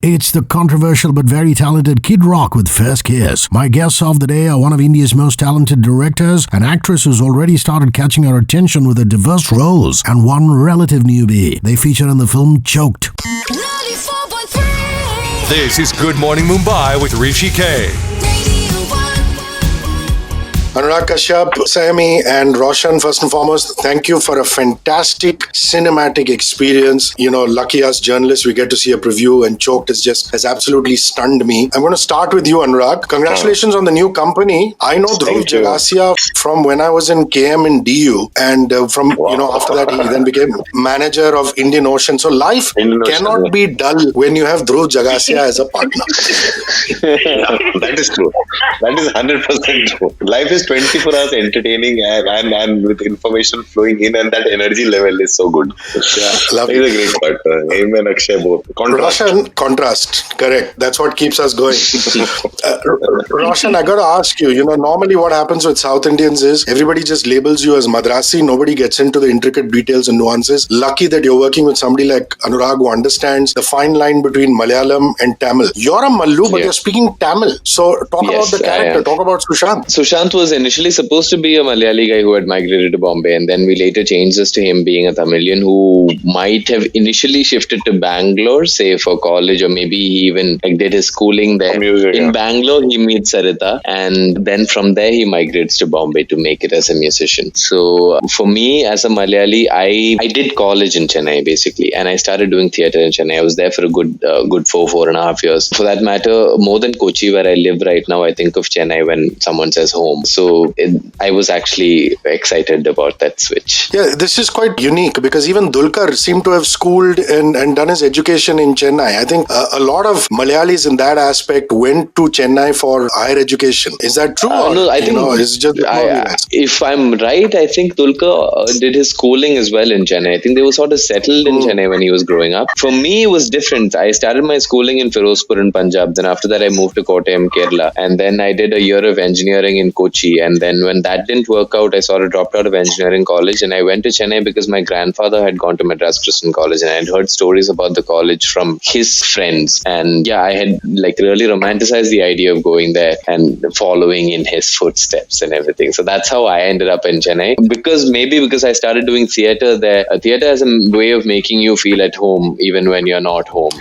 It's the controversial but very talented Kid Rock with First Kiss. My guests of the day are one of India's most talented directors, an actress who's already started catching our attention with her diverse roles, and one relative newbie. They feature in the film Choked. 94.3. This is Good Morning Mumbai with Hrishikesh. Anurag Kashyap, Saiyami and Roshan, first and foremost, thank you for a fantastic cinematic experience. You know, lucky us journalists, we get to see a preview, and Choked has absolutely stunned me. I'm going to start with you, Anurag. Congratulations on the new company. I know Dhruv Jagasia from when I was in KM in DU, and after that he then became manager of Indian Ocean. So life cannot be dull when you have Dhruv Jagasia as a partner. That is true. That is 100% true. Life is 24 hours entertaining and with information flowing in, and that energy level is so good. Yeah, he's a great partner. Him and Akshay both. Roshan, contrast. Correct. That's what keeps us going. Roshan, I got to ask you, normally what happens with South Indians is everybody just labels you as Madrasi. Nobody gets into the intricate details and nuances. Lucky that you're working with somebody like Anurag who understands the fine line between Malayalam and Tamil. You're a Mallu, but you're speaking Tamil. So talk about the character. Talk about Sushant. Sushant was initially supposed to be a Malayali guy who had migrated to Bombay, and then we later changed this to him being a Tamilian who might have initially shifted to Bangalore, say for college, or maybe he even did his schooling there. In Bangalore, he meets Sarita, and then from there he migrates to Bombay to make it as a musician. So for me, as a Malayali, I did college in Chennai basically, and I started doing theatre in Chennai. I was there for a good 4.5 years. For that matter, more than Kochi, where I live right now, I think of Chennai when someone says home. So I was actually excited about that switch. Yeah, this is quite unique because even Dulkar seemed to have schooled and done his education in Chennai. I think a lot of Malayalis in that aspect went to Chennai for higher education. Is that true? No, I think it's just if I'm right, I think Dulkar did his schooling as well in Chennai. I think they were sort of settled in Chennai when he was growing up. For me, it was different. I started my schooling in Firozpur in Punjab. Then after that, I moved to Kottayam, Kerala. And then I did a year of engineering in Kochi. And then when that didn't work out, I sort of dropped out of engineering college and I went to Chennai because my grandfather had gone to Madras Christian College and I had heard stories about the college from his friends. And I had really romanticized the idea of going there and following in his footsteps and everything. So that's how I ended up in Chennai. Because I started doing theatre there. Theatre has a way of making you feel at home even when you're not home.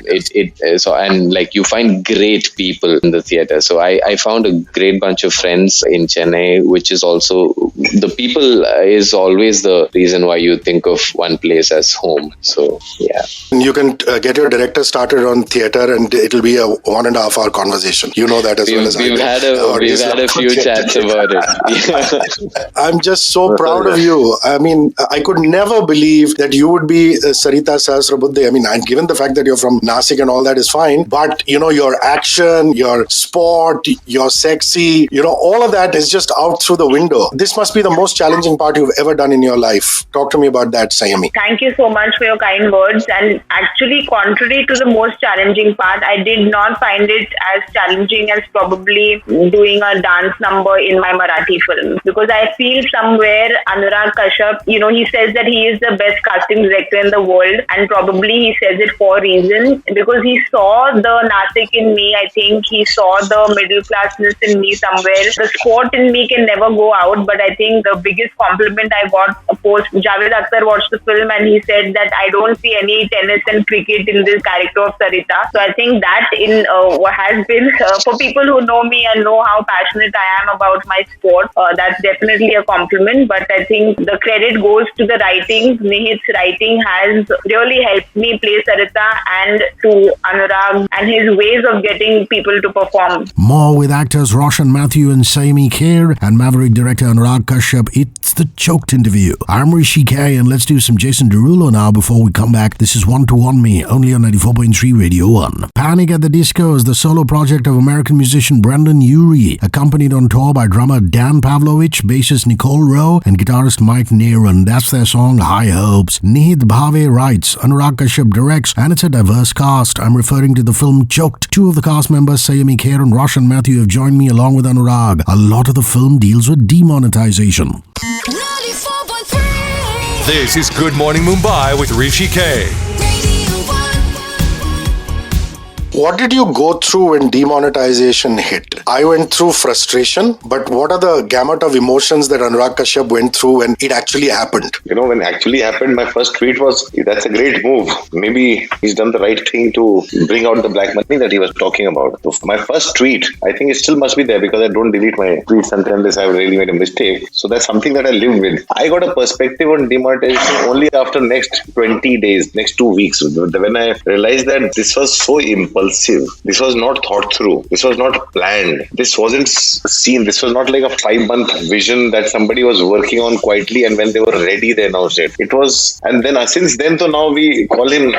You find great people in the theatre. So I found a great bunch of friends in Chennai, which is also, the people is always the reason why you think of one place as home. So, yeah. You can get your director started on theatre and it'll be a 1.5 hour conversation. You know that as well as I do. We've had a few chats about it. I'm just so proud of you. I mean, I could never believe that you would be Sarita Sahasrabuddhe. I mean, given the fact that you're from Nasik and all that is fine, but your action, your sport, your sexy, all of that is just out through the window. This must be the most challenging part you've ever done in your life. Talk to me about that, Saiyami. Thank you so much for your kind words. And actually, contrary to the most challenging part, I did not find it as challenging as probably doing a dance number in my Marathi film. Because I feel somewhere Anurag Kashyap, he says that he is the best casting director in the world, and probably he says it for a reason. Because he saw the Nasik in me, I think he saw the middle classness in me somewhere. The sport in me can never go out, but I think the biggest compliment I got post Javed Akhtar watched the film and he said that I don't see any tennis and cricket in this character of Sarita. So I think that has been for people who know me and know how passionate I am about my sport, that's definitely a compliment. But I think the credit goes to the writing. Nihit's writing has really helped me play Sarita, and to Anurag and his ways of getting people to perform. More with actors Roshan Mathew and Saiyami Kher and Maverick director Anurag Kashyap. It's the Choked interview. I'm Hrishikesh, and let's do some Jason Derulo now before we come back. This is 1 to 1 Me, only on 94.3 Radio 1. Panic at the Disco is the solo project of American musician Brendan Urie, accompanied on tour by drummer Dan Pavlovich, bassist Nicole Rowe, and guitarist Mike Neron. That's their song High Hopes. Nihit Bhave writes, Anurag Kashyap directs, and it's a diverse cast. I'm referring to the film Choked. Two of the cast members, Saiyami Kher and Roshan Mathew, have joined me along with Anurag. A lot of the film deals with demonetization. 94.3. This is Good Morning Mumbai with Hrishikesh. What did you go through when demonetization hit? I went through frustration, but what are the gamut of emotions that Anurag Kashyap went through when it actually happened? When it actually happened, my first tweet was, that's a great move. Maybe he's done the right thing to bring out the black money that he was talking about. So my first tweet, I think it still must be there because I don't delete my tweets unless I've really made a mistake. So that's something that I live with. I got a perspective on demonetization only after next 20 days, next 2 weeks. When I realized that this was so impulsive, this was not thought through, this was not planned, this wasn't seen, this was not like a 5-month vision that somebody was working on quietly, and when they were ready, they announced it. It was, and then since then to now, we call him,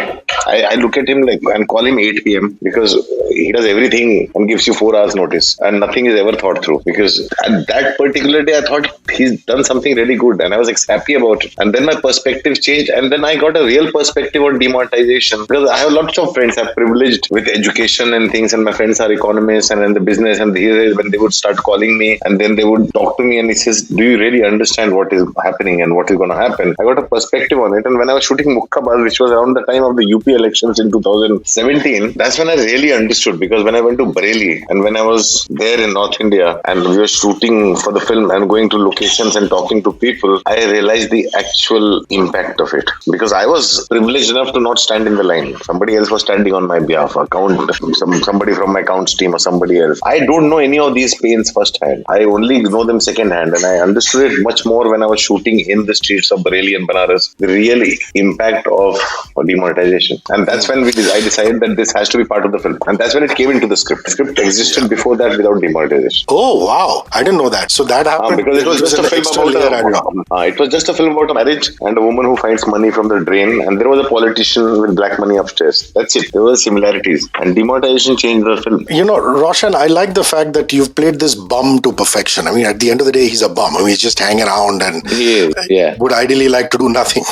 I look at him like and call him 8 p.m. because he does everything and gives you 4 hours notice, and nothing is ever thought through. Because at that particular day, I thought he's done something really good, and I was happy about it. And then my perspective changed, and then I got a real perspective on demonetization, because I have lots of friends. I'm privileged with education and things, and my friends are economists and in the business. And when they would start calling me, and then they would talk to me, and he says, "Do you really understand what is happening and what is going to happen?" I got a perspective on it. And when I was shooting Mukkabaz, which was around the time of the UP elections in 2017, that's when I really understood. Because when I went to Bareilly and when I was there in North India and we were shooting for the film and going to locations and talking to people, I realized the actual impact of it. Because I was privileged enough to not stand in the line. Somebody else was standing on my behalf, somebody from my accounts team or somebody else. I don't know any of these pains firsthand. I only know them secondhand, and I understood it much more when I was shooting in the streets of Bareilly and Banaras, the real impact of demonetization. And that's when I decided that this has to be part of the film. And that's when it came into the script. The script existed before that without demonetization. Oh, wow. I didn't know that. So that happened because it was just a film about a marriage and a woman who finds money from the drain, and there was a politician with black money upstairs. That's it. There were similarities. And demonetization changed the film. Roshan, I like the fact that you've played this bum to perfection. I mean, at the end of the day, he's a bum. I mean, he's just hanging around and would ideally like to do nothing,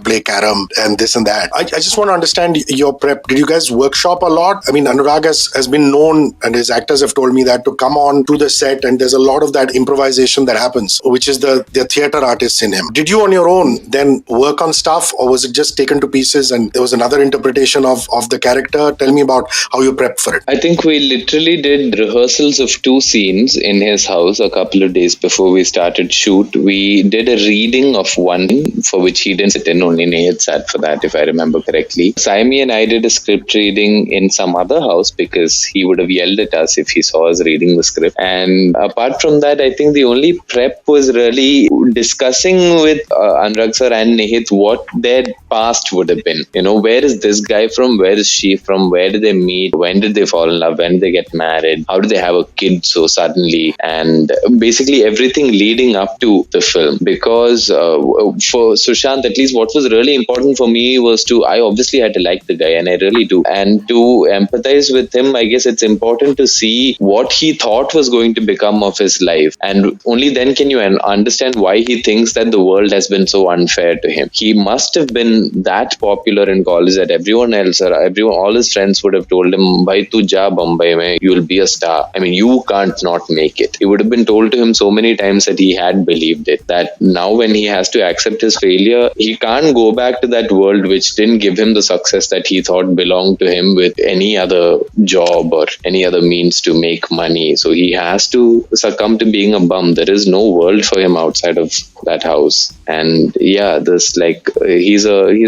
play carom and this and that. I just want to understand your prep. Did you guys workshop a lot? I mean, Anurag has been known, and his actors have told me that, to come on to the set, and there's a lot of that improvisation that happens, which is the theatre artists in him. Did you on your own then work on stuff, or was it just taken to pieces and there was another interpretation of the character? Tell me about how you prepped for it. I think we literally did rehearsals of 2 scenes in his house a couple of days before we started shoot. We did a reading of one for which he didn't sit in, only Nehit sat for that, if I remember correctly. Saiyami and I did a script reading in some other house because he would have yelled at us if he saw us reading the script. And apart from that, I think the only prep was really discussing with Anurag sir and Nehit what their past would have been. Where is this guy from? Where is she from? Where did they meet? When did they fall in love? When did they get married? How did they have a kid so suddenly? And basically everything leading up to the film. Because for Sushant, at least what was really important for me was I obviously had to like the guy, and I really do. And to empathize with him, I guess it's important to see what he thought was going to become of his life. And only then can you understand why he thinks that the world has been so unfair to him. He must have been that popular in college that everyone else, all his friends would have told him, "Bhai, tu ja Bombay mein, you'll be a star. I mean, you can't not make it." It would have been told to him so many times that he had believed it. That now when he has to accept his failure, he can't go back to that world which didn't give him the success that he thought belonged to him with any other job or any other means to make money. So he has to succumb to being a bum. There is no world for him outside of that house. And he's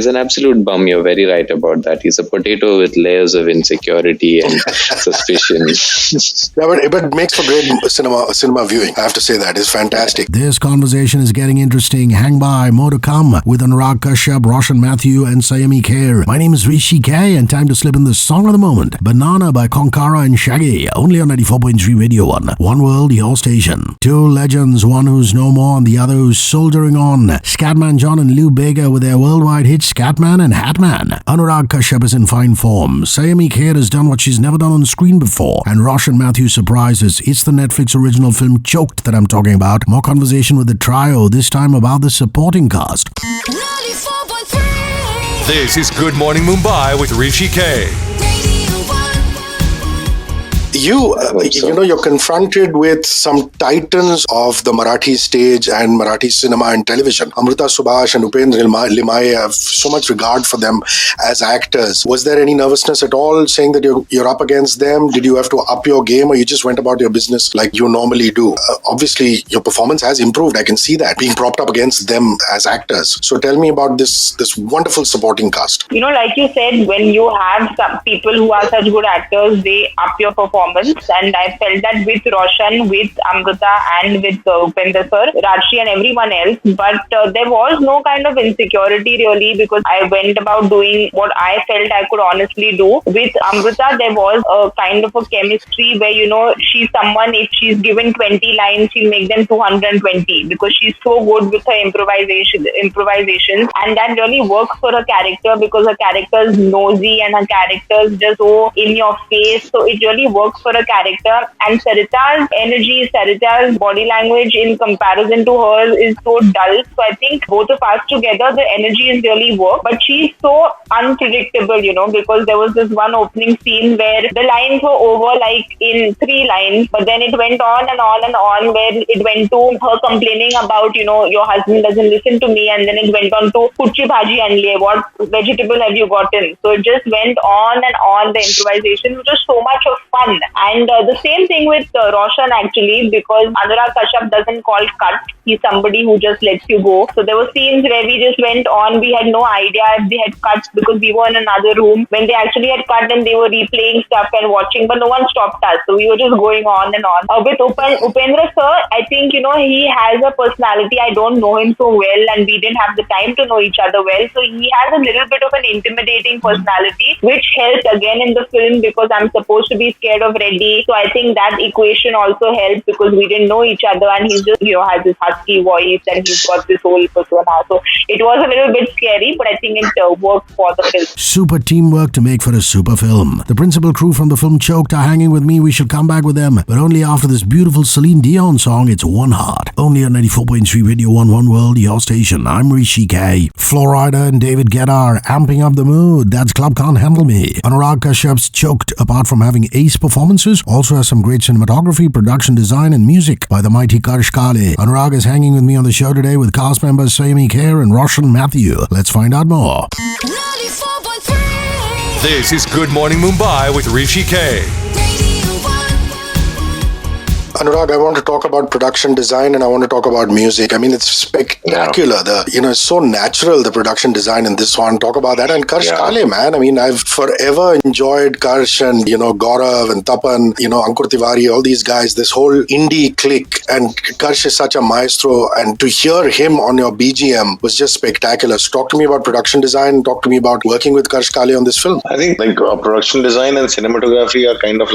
an absolute bum. You're very right about that. He's a potato with layers of insecurity and suspicion. But it makes for great cinema viewing. I have to say that. It's fantastic. This conversation is getting interesting. Hang by, more to come with Anurag Kashyap, Roshan Matthew and Saiyami Kher. My name is Hrishikesh, and time to slip in the song of the moment. Banana by Konkara and Shaggy, only on 94.3 Radio 1. One World, your station. 2 legends, one who's no more and the other who's soldiering on. Scatman John and Lou Bega with their worldwide hits Scatman and Hatman. Anurag Kashyap is in fine form. Saiyami Kher has done what she's never done on screen before, and Roshan Matthew surprises. It's the Netflix original film Choked that I'm talking about. More conversation with the trio, this time about the supporting cast. 94.3. This is Good Morning Mumbai with Hrishikesh. you're confronted with some titans of the Marathi stage and Marathi cinema and television. Amrita Subhash and Upendra Limaye, I have so much regard for them as actors. Was there any nervousness at all saying that you're up against them? Did you have to up your game, or you just went about your business like you normally do? Obviously, your performance has improved. I can see that, being propped up against them as actors. So tell me about this wonderful supporting cast. Like you said, when you have some people who are such good actors, they up your performance. And I felt that with Roshan, with Amrita, and with Upendra sir, Rajshri and everyone else. But there was no kind of insecurity really, because I went about doing what I felt I could honestly do. With Amrita, there was a kind of a chemistry where, she's someone, if she's given 20 lines, she'll make them 220 because she's so good with her improvisations. And that really works for her character because her character is nosy and her character is just so in your face. So it really works for her character. And Sarita's energy, Sarita's body language in comparison to hers is so dull. So I think both of us together, the energy is really work. But she's so unpredictable, because there was this one opening scene where the lines were over like in 3 lines, but then it went on and on and on, where it went to her complaining about, your husband doesn't listen to me, and then it went on to kuchi bhaji anliye, what vegetable have you gotten? So it just went on and on, the improvisation, which was so much of fun. And the same thing with Roshan actually, because Anurag Kashyap doesn't call cut. He's somebody who just lets you go. So there were scenes where we just went on. We had no idea if they had cut because we were in another room when they actually had cut and they were replaying stuff and watching, but no one stopped us. So we were just going on and on. With Upendra sir, I think, he has a personality. I don't know him so well and we didn't have the time to know each other well. So he has a little bit of an intimidating personality, which helped again in the film because I'm supposed to be scared of Reddy. So I think that equation also helped because we didn't know each other and he's just, has this husky voice and he's got this whole persona. So it was a little bit scary, but I think it worked for the film. Super teamwork to make for a super film. The principal crew from the film Choked are hanging with me. We shall come back with them, but only after this beautiful Celine Dion song, It's One Heart. Only on 94.3 Radio 1 World, your station. I'm Hrishikesh. Florida and David Guetta are amping up the mood. That's Club Can't Handle Me. Anurag Kashyap's Choked, apart from having ace performances, also has some great cinematography, production design, and music by the mighty Karsh Kale. Anurag is hanging with me on the show today with cast members Saiyami Kher and Roshan Matthew. Let's find out more. 94.3. This is Good Morning Mumbai with Hrishikesh. Anurag, I want to talk about production design and I want to talk about music. I mean, it's spectacular. It's so natural, the production design in this one. Talk about that. And Karsh Kale, man. I mean, I've forever enjoyed Karsh and, Gaurav and Tapan, Ankur Tiwari, all these guys, this whole indie clique. And Karsh is such a maestro. And to hear him on your BGM was just spectacular. So talk to me about production design. Talk to me about working with Karsh Kale on this film. I think production design and cinematography are kind of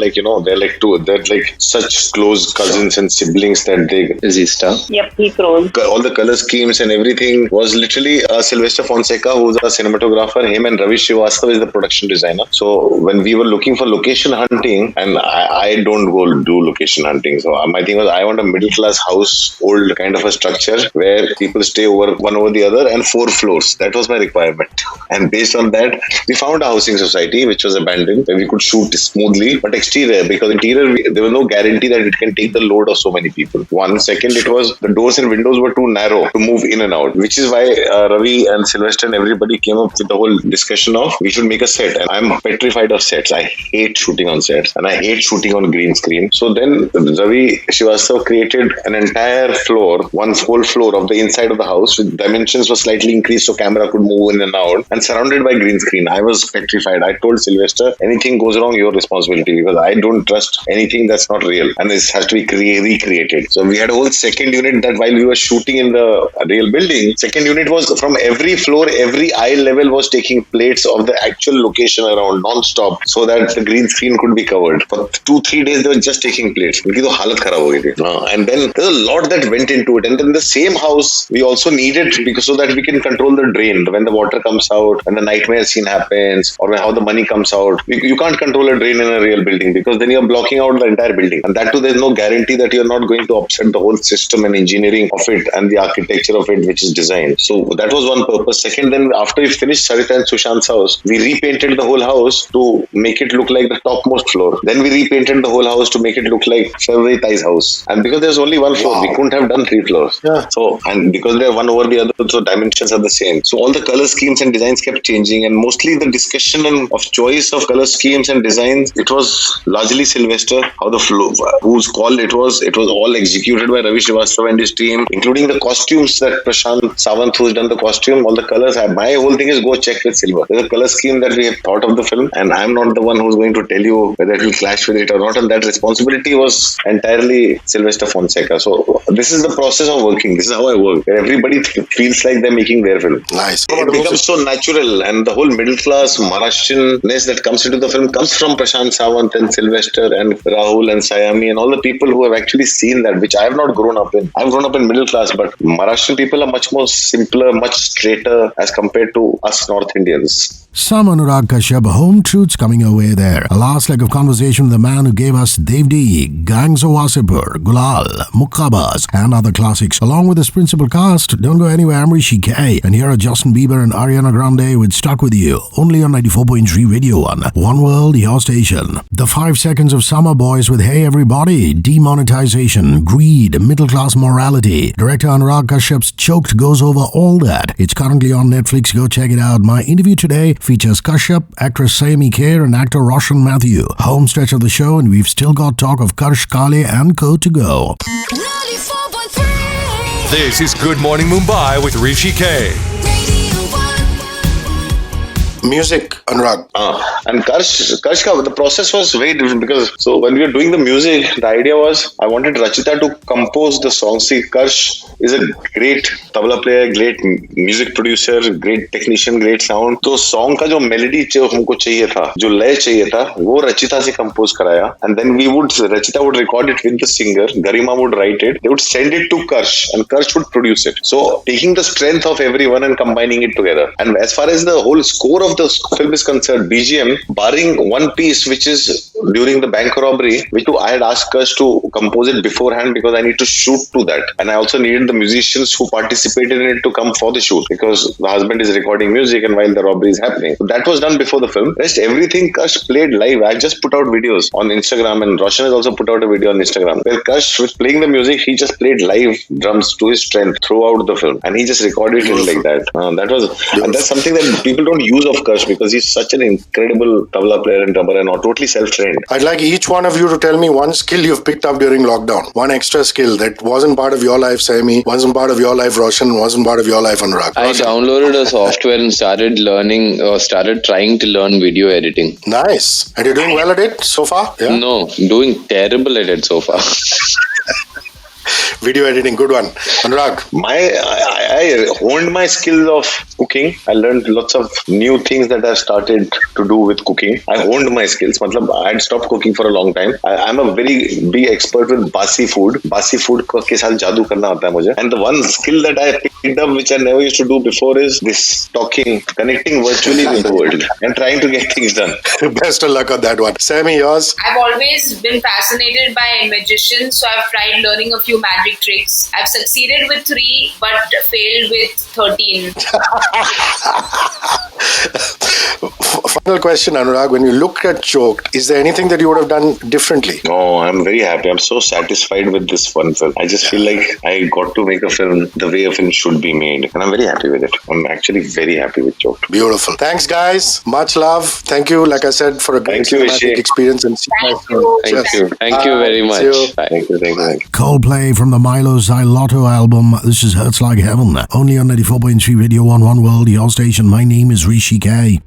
they're like such close cousins and siblings that they... Is he stuff? Yep, he froze. All the color schemes and everything was literally Sylvester Fonseca, who's a cinematographer. Him and Ravi Srivastava is the production designer. So when we were looking for location hunting, and I don't go do location hunting. So my thing was I want a middle class house, old kind of a structure where people stay one over the other and 4 floors. That was my requirement. And based on that, we found a housing society which was abandoned where we could shoot smoothly, but exterior, because interior there was no guarantee that it can take the load of so many people. One, second, it was the doors and windows were too narrow to move in and out, which is why Ravi and Sylvester and everybody came up with the whole discussion of we should make a set. And I'm petrified of sets. I hate shooting on sets and I hate shooting on green screen. So then Ravi Srivastava created an entire floor, one whole floor of the inside of the house with dimensions were slightly increased so camera could move in and out and surrounded by green screen. I was petrified. I told Sylvester, anything goes wrong, your responsibility, because I don't trust anything that's not real and this has to be recreated. So we had a whole second unit that while we were shooting in the real building, second unit was from every floor, every eye level was taking plates of the actual location around non-stop so that the green screen could be covered. For 2-3 days they were just taking plates. And then there's a lot that went into it. And then the same house we also needed because so that we can control the drain when the water comes out, when the nightmare scene happens, or how the money comes out. You can't control a drain in a real building because then you're blocking out the entire building. And that too, there's no guarantee that you're not going to upset the whole system and engineering of it and the architecture of it, which is designed. So that was one purpose. Second, then after we finished Sarita and Sushant's house, we repainted the whole house to make it look like the topmost floor. Then we repainted the whole house to make it look like February Thai's house. And because there's only one floor, we couldn't have done 3 floors. Yeah. So, and because they're one over the other, so dimensions are the same. So all the color schemes and designs kept changing, and mostly the discussion of choice of color schemes and designs, it was largely Sylvester. How the flow, whose call it was all executed by Ravi Srivastava and his team, including the costumes that Prashant Sawant, who's done the costume, all the colors. My whole thing is go check with Silver. There's a color scheme that we have thought of the film, and I'm not the one who's going to tell you whether it will clash with it or not, and that responsibility was entirely Sylvester Fonseca. So this is the process of working. This is how I work. Everybody feels like they're making their film. Nice. It becomes so natural, and the whole middle class Maharashtrianness that comes into the film comes from Prashant Sawant and Sylvester and Rahul and Saiyami and all the people who have actually seen that, which I have not grown up in. I've grown up in middle class, but Maharashtrian people are much more simpler, much straighter as compared to us North Indians. Some Anurag Kashyap home truths coming your way there. A last leg of conversation with the man who gave us Devdi, Gangs of Wasipur, Gulal, Mukkabaz, and other classics. Along with his principal cast, don't go anywhere, I'm Hrishi K. And here are Justin Bieber and Ariana Grande with Stuck With You, only on 94.3 Radio 1. One World, your station. The 5 seconds of Summer Boys with Hey Everybody, demonetization, greed, middle class morality. Director Anurag Kashyap's Choked goes over all that. It's currently on Netflix, go check it out. My interview today features Kashyap, actress Saiyami Kher, and actor Roshan Matthew. Home stretch of the show, and we've still got talk of Karsh Kale and co to go. 94.3. This is Good Morning Mumbai with Hrishi K. Music, Anurag. And Karsh, the process was very different because so when we were doing the music, the idea was I wanted Rachita to compose the song. See, Karsh is a great tabla player, great music producer, great technician, great sound. तो song का जो melody हमको चाहिए था, जो लय चाहिए था, वो रचिता से compose कराया. And then Rachita would record it with the singer, Garima would write it, they would send it to Karsh, and Karsh would produce it. So taking the strength of everyone and combining it together. And as far as the whole score of the film is concerned, BGM, barring one piece which is during the bank robbery, which I had asked Karsh to compose it beforehand because I need to shoot to that, and I also needed the musicians who participated in it to come for the shoot because the husband is recording music and while the robbery is happening. So that was done before the film. Rest everything Karsh played live. I just put out videos on Instagram, and Roshan has also put out a video on Instagram where Karsh was playing the music. He just played live drums to his strength throughout the film, and he just recorded it like that. And that's something that people don't use of Karsh because he's such an incredible tabla player and drummer and totally self-trained. I'd like each one of you to tell me one skill you've picked up during lockdown. One extra skill that wasn't part of your life, Saiyami, wasn't part of your life, Roshan, wasn't part of your life, Anurag. I downloaded a software and started trying to learn video editing. Nice. And you're doing well at it so far? Yeah? No, doing terrible at it so far. Video editing, good one. Anurag. I honed my skills of cooking. I learned lots of new things that I started to do with cooking. I honed my skills. I had stopped cooking for a long time. I'm a very big expert with basi food. Basi food ke saath jadoo karna aata hai mujhe. And the one skill that I picked up, which I never used to do before, is this talking, connecting virtually with the world and trying to get things done. Best of luck on that one. Saiyami, yours? I've always been fascinated by magicians, so I've tried learning a few magic tricks. I've succeeded with 3 but failed with 13. Final question, Anurag. When you look at Choked, is there anything that you would have done differently? No, I'm very happy. I'm so satisfied with this one film. I just feel like I got to make a film the way a film should be made. And I'm very happy with it. I'm actually very happy with Choked. Beautiful. Thanks, guys. Much love. Thank you, like I said, for a great cinematic experience. And Thank you very much. Thank you. Coldplay from the Milo Xylotto album. This is Hurts Like Heaven. Only on 94.3 Radio 1 One World, your station. My name is Hrishi K.